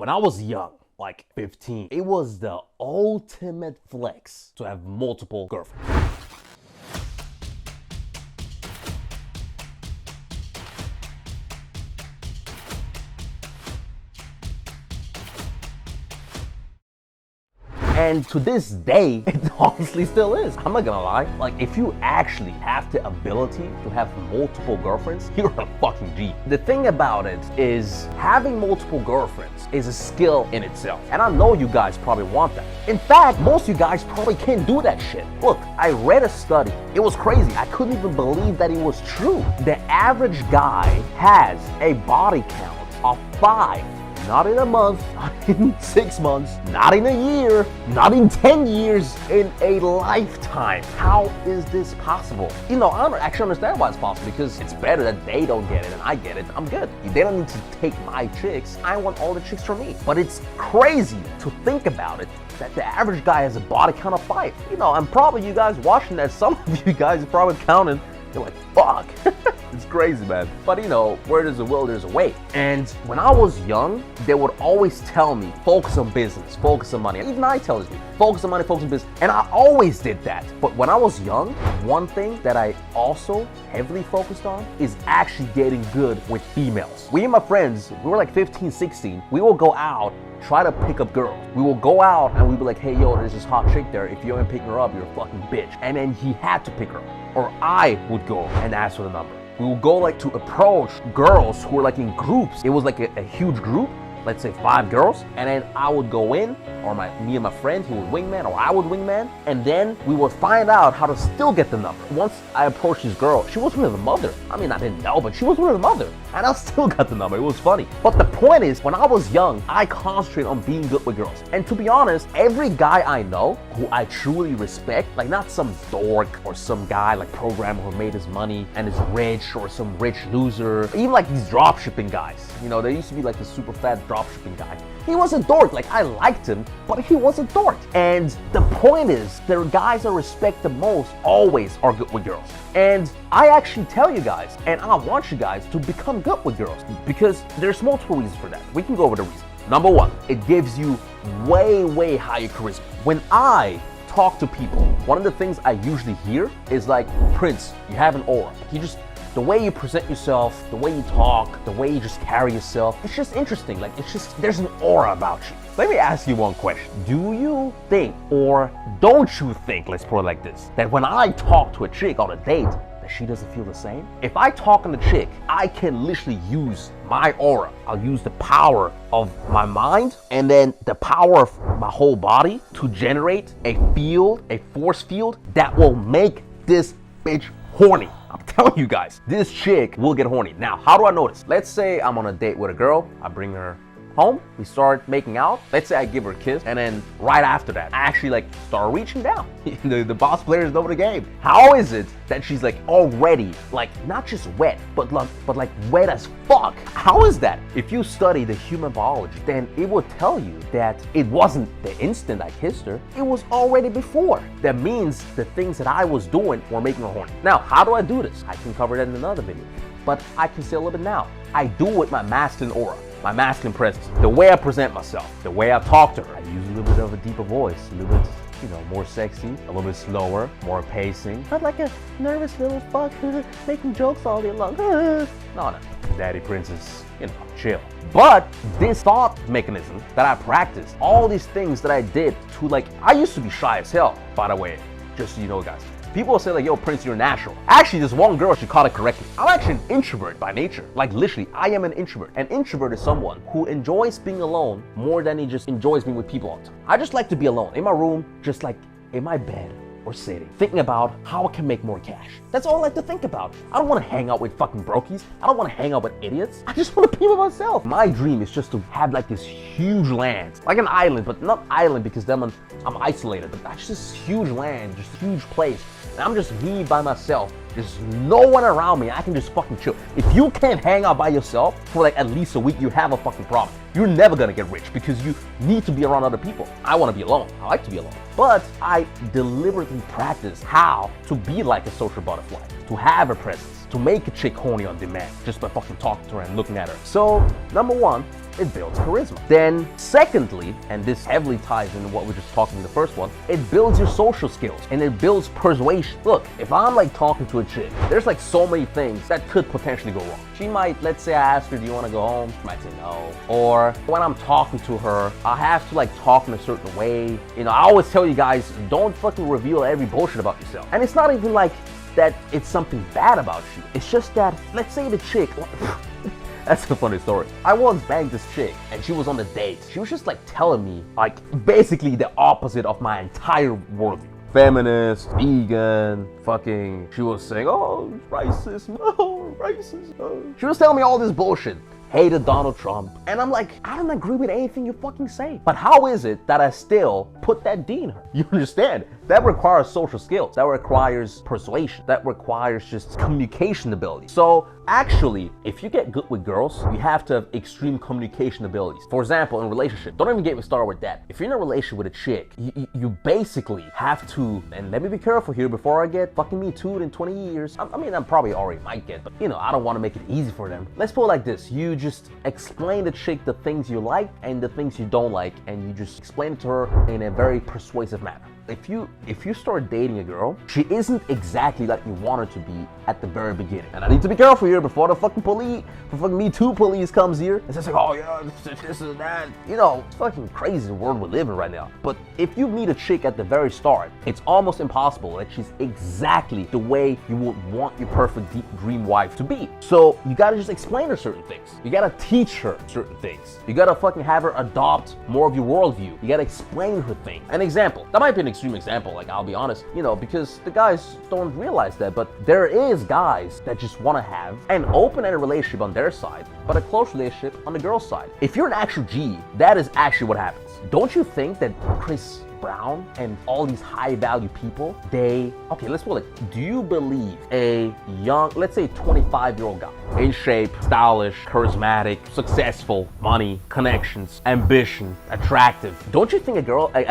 When I was young, like 15, it was the ultimate flex to have multiple girlfriends. And to this day, it honestly still is. I'm not gonna lie. Like, if you actually have the ability to have multiple girlfriends, you're a fucking G. The thing about it is, having multiple girlfriends is a skill in itself. And I know you guys probably want that. In fact, most of you guys probably can't do that shit. Look, I read a study. It was crazy. I couldn't even believe that it was true. The average guy has a body count of 5. Not in a month, not in 6 months, not in a year, not in 10 years, in a lifetime. How is this possible? You know, I don't actually understand why it's possible, because it's better that they don't get it and I get it. I'm good. They don't need to take my chicks. I want all the chicks for me. But it's crazy to think about it, that the average guy has a body count of 5. You know, and probably you guys watching that, some of you guys are probably counting. You're like, fuck. It's crazy, man. But you know, where there's a will, there's a way. And when I was young, they would always tell me, focus on business, focus on money. Even I tells me, focus on money, focus on business. And I always did that. But when I was young, one thing that I also heavily focused on is actually getting good with females. We and my friends, we were like 15, 16. We will go out, try to pick up girls. We will go out and we'll be like, hey, yo, there's this hot chick there. If you ain't picking her up, you're a fucking bitch. And then he had to pick her up. Or I would go and ask for the number. We would go like to approach girls who were like in groups. It was like a huge group, let's say 5 girls. And then I would go in, or me and my friend, he would wingman, or I would wingman. And then we would find out how to still get the number. Once I approached this girl, she was with the mother. I mean, I didn't know, but she was with the mother. And I still got the number. It was funny. But the point is, when I was young, I concentrated on being good with girls. And to be honest, every guy I know who I truly respect, like not some dork or some guy like programmer who made his money and is rich, or some rich loser, even like these dropshipping guys. You know, there used to be like this super fat dropshipping guy. He was a dork. Like, I liked him, but he was a dork. And the point is, the guys I respect the most always are good with girls. And I actually tell you guys, and I want you guys to become good with girls, because there's multiple reasons for that. We can go over the reasons. Number 1, it gives you way higher charisma. When I talk to people, one of the things I usually hear is like, Prince, you have an aura. The way you present yourself, the way you talk, the way you just carry yourself, it's just interesting. Like, it's just, there's an aura about you. Let me ask you one question. Do you think, or don't you think, let's put it like this, that when I talk to a chick on a date, that she doesn't feel the same? If I talk on a chick, I can literally use my aura. I'll use the power of my mind and then the power of my whole body to generate a field, a force field that will make this bitch horny. I'm telling you guys, this chick will get horny. Now, how do I know this? Let's say I'm on a date with a girl. I bring her home. We start making out. Let's say I give her a kiss. And then right after that, I actually like start reaching down. the boss players know the game. How is it that she's like already like not just wet, but like wet as fuck? How is that? If you study the human biology, then it will tell you that it wasn't the instant I kissed her. It was already before. That means the things that I was doing were making her horny. Now, how do I do this? I can cover that in another video, but I can say a little bit now. I do it with my masculine aura, my masculine presence, the way I present myself, the way I talk to her. I use a little bit of a deeper voice, a little bit, you know, more sexy, a little bit slower, more pacing. Not like a nervous little fuck making jokes all day long. No. Daddy Princess, you know, chill. But this thought mechanism that I practiced, all these things that I did to like, I used to be shy as hell, by the way, just so you know, guys. People will say like, yo, Prince, you're natural. Actually, this one girl, she caught it correctly. I'm actually an introvert by nature. Like, literally, I am an introvert. An introvert is someone who enjoys being alone more than he just enjoys being with people all the time. I just like to be alone in my room, just like in my bed or sitting, thinking about how I can make more cash. That's all I like to think about. I don't want to hang out with fucking brokies. I don't want to hang out with idiots. I just want to be with myself. My dream is just to have like this huge land, like an island, but not island because then I'm isolated, but that's just huge land, just huge place. And I'm just me by myself. There's no one around me. I can just fucking chill. If you can't hang out by yourself for like at least a week, you have a fucking problem. You're never gonna get rich because you need to be around other people. I wanna be alone. I like to be alone. But I deliberately practice how to be like a social butterfly, to have a presence, to make a chick horny on demand just by fucking talking to her and looking at her. So, number one, it builds charisma. Then, secondly, and this heavily ties into what we were just talking in the first one, it builds your social skills and it builds persuasion. Look, if I'm like talking to a chick, there's like so many things that could potentially go wrong. She might, let's say I asked her, do you want to go home? She might say no. Or when I'm talking to her, I have to like talk in a certain way. You know, I always tell you guys, don't fucking reveal every bullshit about yourself. And it's not even like that it's something bad about you. It's just that, let's say the chick, that's a funny story. I once banged this chick and she was on the date. She was just like telling me like basically the opposite of my entire worldview. Feminist, vegan, fucking, she was saying, oh, racist, no, racist, no. She was telling me all this bullshit. Hated Donald Trump. And I'm like, I don't agree with anything you fucking say. But how is it that I still put that D in her? You understand? That requires social skills. That requires persuasion. That requires just communication ability. So actually, if you get good with girls, you have to have extreme communication abilities. For example, in a relationship, don't even get me started with that. If you're in a relationship with a chick, you basically have to, and let me be careful here before I get fucking me too'd in 20 years. I mean, I'm probably already might get, but you know, I don't want to make it easy for them. Let's put it like this. You just explain to the chick the things you like and the things you don't like, and you just explain it to her in a very persuasive manner. If you start dating a girl, she isn't exactly like you want her to be at the very beginning. And I need to be careful here before the fucking police, the fucking Me Too police comes here. It's just like, oh yeah, this and that. You know, it's fucking crazy world we live in right now. But if you meet a chick at the very start, it's almost impossible that she's exactly the way you would want your perfect dream wife to be. So you gotta just explain her certain things. You gotta teach her certain things. You gotta fucking have her adopt more of your worldview. You gotta explain her things. An example, that might be an extreme example, like I'll be honest, you know, because the guys don't realize that, but there is guys that just want to have an open-ended relationship on their side, but a close relationship on the girl's side. If you're an actual G, that is actually what happens. Don't you think that Chris Brown and all these high value people, okay, let's put it, do you believe a young, let's say 25-year-old guy, in shape, stylish, charismatic, successful, money, connections, ambition, attractive, don't you think a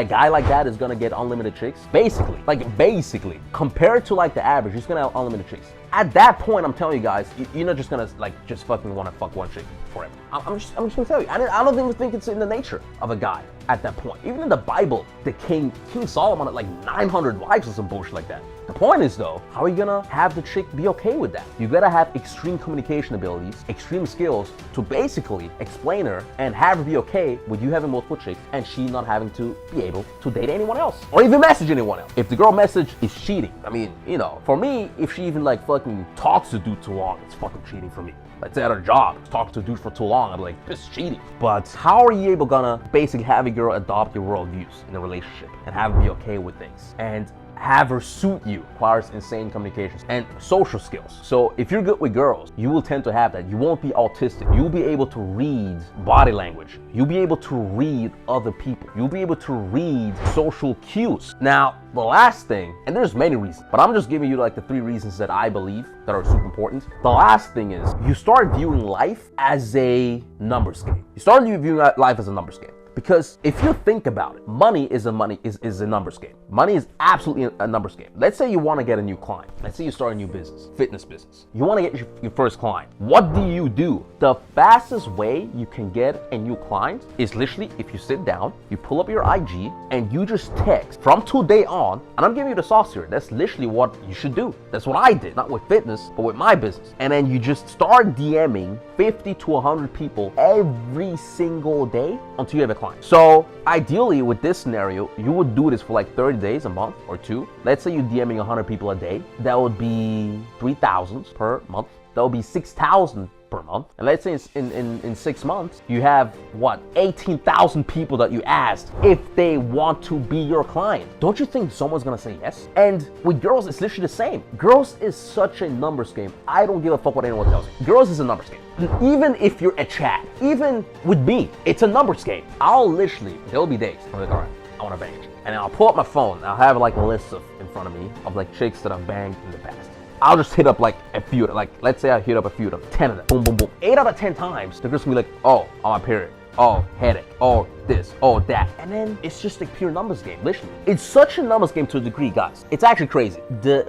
guy like that is gonna get unlimited chicks? Basically, compared to like the average, he's gonna have unlimited chicks. At that point, I'm telling you guys, you're not just gonna like just fucking want to fuck one chick forever. I'm just gonna tell you. I don't even think it's in the nature of a guy at that point. Even in the Bible, the King Solomon had like 900 wives or some bullshit like that. The point is though, how are you gonna have the chick be okay with that? You gotta have extreme communication abilities, extreme skills to basically explain her and have her be okay with you having multiple chicks and she not having to be able to date anyone else or even message anyone else. If the girl message is cheating, I mean, you know, for me, if she even like fucking talks to dude too long, it's fucking cheating for me. Let's say at her job, talk to a dude for too long, I'm like, this is cheating. But how are you able gonna basically have a girl adopt your worldviews in a relationship and have her be okay with things? And have her suit you requires insane communications and social skills. So if you're good with girls, you will tend to have that. You won't be autistic. You'll be able to read body language. You'll be able to read other people. You'll be able to read social cues. Now, the last thing, and there's many reasons, but I'm just giving you like the 3 reasons that I believe that are super important. The last thing is you start viewing life as a numbers game. You start viewing life as a numbers game. Because if you think about it, money is a numbers game. Money is absolutely a numbers game. Let's say you want to get a new client. Let's say you start a new business, fitness business. You want to get your first client. What do? The fastest way you can get a new client is literally if you sit down, you pull up your IG, and you just text from today on, and I'm giving you the sauce here. That's literally what you should do. That's what I did, not with fitness, but with my business. And then you just start DMing 50 to 100 people every single day until you have a client. So ideally with this scenario, you would do this for like 30 days, a month or 2. Let's say you're DMing 100 people a day. That would be 3,000 per month. That would be 6,000 per month. And let's say in 6 months, you have what, 18,000 people that you asked if they want to be your client. Don't you think someone's gonna say yes? And with girls, it's literally the same. Girls is such a numbers game. I don't give a fuck what anyone tells you. Girls is a numbers game. Even if you're a chat, even with me, it's a numbers game. There'll be days I'm like, all right, I wanna bang. And I'll pull up my phone. I'll have like a list in front of me of like chicks that I've banged in the past. I'll just hit up like a few, like let's say I hit up a few of them, 10 of them, boom, boom, boom. 8 out of 10 times, they're just gonna be like, oh, on my period. oh, headache, oh, this, oh, that. And then it's just a pure numbers game, literally. It's such a numbers game to a degree, guys. It's actually crazy. The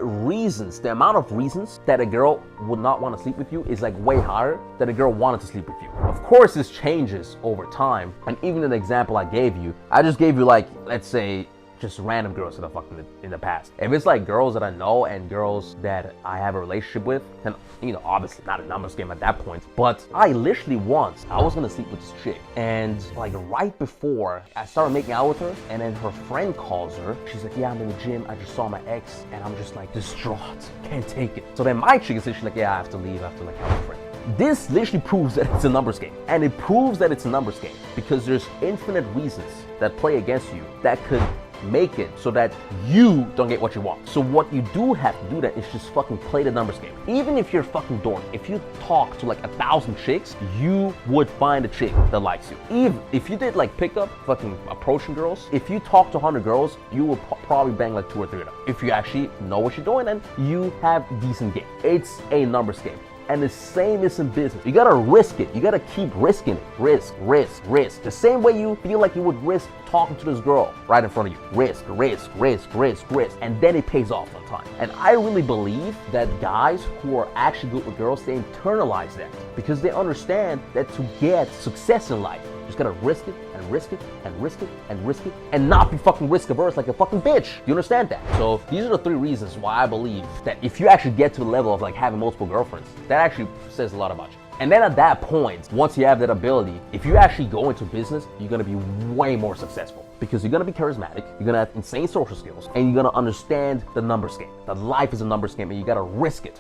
amount of reasons that a girl would not want to sleep with you is like way higher than a girl wanted to sleep with you. Of course, this changes over time. And even in the example I gave you, I just gave you like, let's say, just random girls that I fucked in the past. If it's like girls that I know and girls that I have a relationship with, then, you know, obviously not a numbers game at that point. But I literally once, I was gonna sleep with this chick, and like right before I started making out with her, and then her friend calls her, she's like, yeah, I'm in the gym, I just saw my ex, and I'm just like distraught, can't take it. So then my chick is literally like, yeah, I have to leave, I have to like help my friend. This literally proves that it's a numbers game. And it proves that it's a numbers game because there's infinite reasons that play against you that could make it so that you don't get what you want. So what you do have to do then is just fucking play the numbers game. Even if you're fucking dork, if you talk to like 1,000 chicks, you would find a chick that likes you. Even if you did like pickup, fucking approaching girls, if you talk to 100 girls, you will probably bang like 2 or 3 of them. If you actually know what you're doing and you have decent game. It's a numbers game. And the same is in business. You gotta risk it. You gotta keep risking it. Risk, risk, risk. The same way you feel like you would risk talking to this girl right in front of you. Risk, risk, risk, risk, risk. And then it pays off on time. And I really believe that guys who are actually good with girls, they internalize that because they understand that to get success in life, you just gotta risk it and risk it and risk it and risk it and not be fucking risk averse like a fucking bitch. You understand that? So these are the 3 reasons why I believe that if you actually get to the level of like having multiple girlfriends, that actually says a lot about you. And then at that point, once you have that ability, if you actually go into business, you're gonna be way more successful because you're gonna be charismatic, you're gonna have insane social skills, and you're gonna understand the numbers game. That life is a numbers game and you gotta risk it